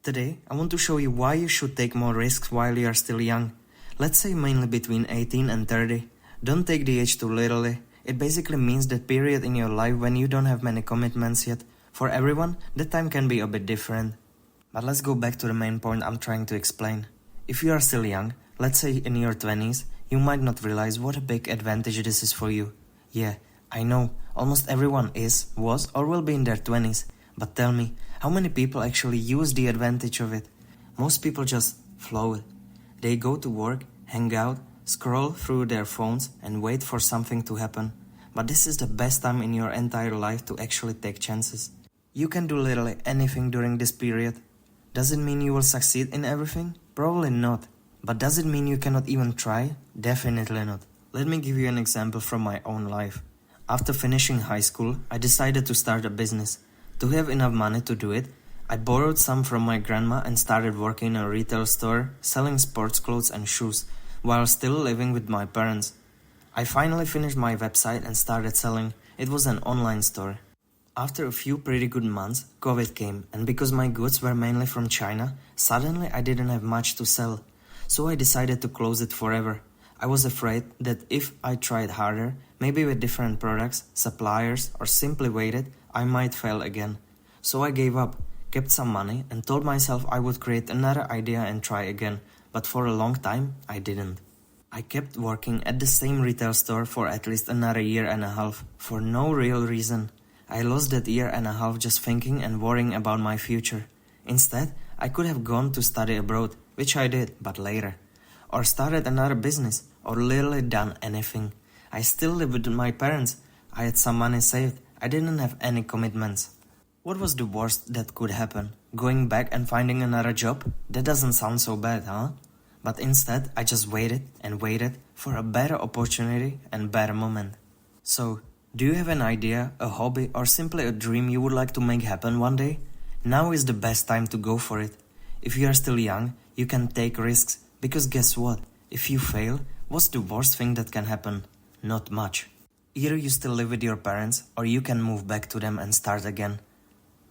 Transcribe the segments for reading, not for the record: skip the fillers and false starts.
Today, I want to show you why you should take more risks while you are still young. Let's say mainly between 18 and 30. Don't take the age too literally. It basically means that period in your life when you don't have many commitments yet. For everyone, that time can be a bit different. But let's go back to the main point I'm trying to explain. If you are still young, let's say in your 20s, you might not realize what a big advantage this is for you. Yeah, I know, almost everyone is, was, or will be in their 20s. But tell me, how many people actually use the advantage of it? Most people just flow it. They go to work, hang out, scroll through their phones and wait for something to happen. But this is the best time in your entire life to actually take chances. You can do literally anything during this period. Does it mean you will succeed in everything? Probably not. But does it mean you cannot even try? Definitely not. Let me give you an example from my own life. After finishing high school, I decided to start a business. To have enough money to do it, I borrowed some from my grandma and started working in a retail store, selling sports clothes and shoes, while still living with my parents. I finally finished my website and started selling. It was an online store. After a few pretty good months, COVID came, and because my goods were mainly from China, suddenly I didn't have much to sell. So I decided to close it forever. I was afraid that if I tried harder, maybe with different products, suppliers, or simply waited, I might fail again. So I gave up, kept some money, and told myself I would create another idea and try again, but for a long time, I didn't. I kept working at the same retail store for at least another year and a half, for no real reason. I lost that year and a half just thinking and worrying about my future. Instead, I could have gone to study abroad, which I did, but later. Or started another business, or literally done anything. I still live with my parents. I had some money saved. I didn't have any commitments. What was the worst that could happen? Going back and finding another job? That doesn't sound so bad, huh? But instead, I just waited and waited for a better opportunity and better moment. So, do you have an idea, a hobby, or simply a dream you would like to make happen one day? Now is the best time to go for it. If you are still young, you can take risks, because guess what? If you fail, what's the worst thing that can happen? Not much. Either you still live with your parents, or you can move back to them and start again.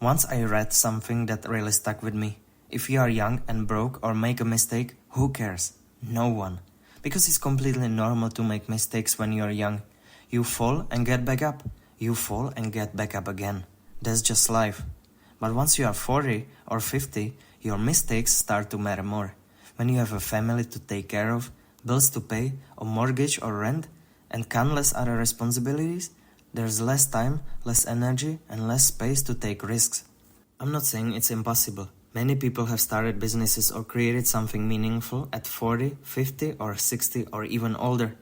Once I read something that really stuck with me. If you are young and broke or make a mistake, who cares? No one. Because it's completely normal to make mistakes when you are young. You fall and get back up. You fall and get back up again. That's just life. But once you are 40 or 50, your mistakes start to matter more. When you have a family to take care of, bills to pay, a mortgage or rent, and countless other responsibilities, there's less time, less energy, and less space to take risks. I'm not saying it's impossible. Many people have started businesses or created something meaningful at 40, 50, or 60, or even older,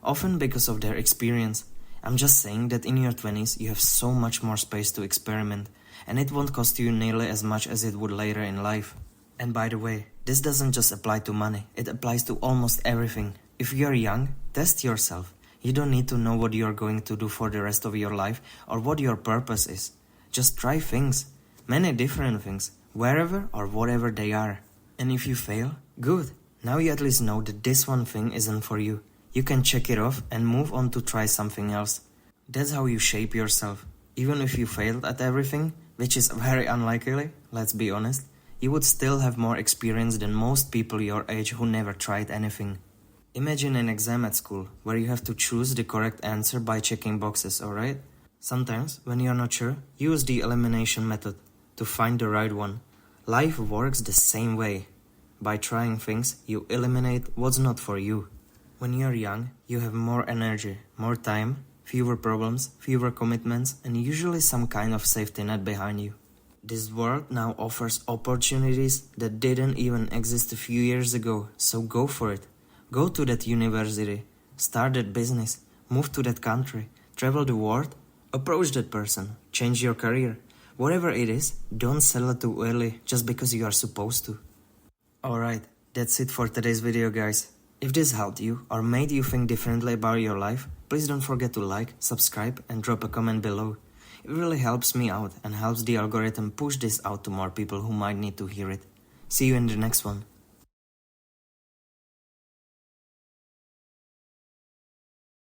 often because of their experience. I'm just saying that in your 20s you have so much more space to experiment, and it won't cost you nearly as much as it would later in life. And by the way, this doesn't just apply to money, it applies to almost everything. If you're young, test yourself. You don't need to know what you're going to do for the rest of your life or what your purpose is. Just try things, many different things, wherever or whatever they are. And if you fail, good. Now you at least know that this one thing isn't for you. You can check it off and move on to try something else. That's how you shape yourself. Even if you failed at everything, which is very unlikely, let's be honest, you would still have more experience than most people your age who never tried anything. Imagine an exam at school, where you have to choose the correct answer by checking boxes, alright? Sometimes, when you're not sure, use the elimination method to find the right one. Life works the same way. By trying things, you eliminate what's not for you. When you're young, you have more energy, more time, fewer problems, fewer commitments, and usually some kind of safety net behind you. This world now offers opportunities that didn't even exist a few years ago, so go for it. Go to that university, start that business, move to that country, travel the world, approach that person, change your career. Whatever it is, don't settle too early just because you are supposed to. Alright, that's it for today's video, guys. If this helped you or made you think differently about your life, please don't forget to like, subscribe and drop a comment below. It really helps me out and helps the algorithm push this out to more people who might need to hear it. See you in the next one.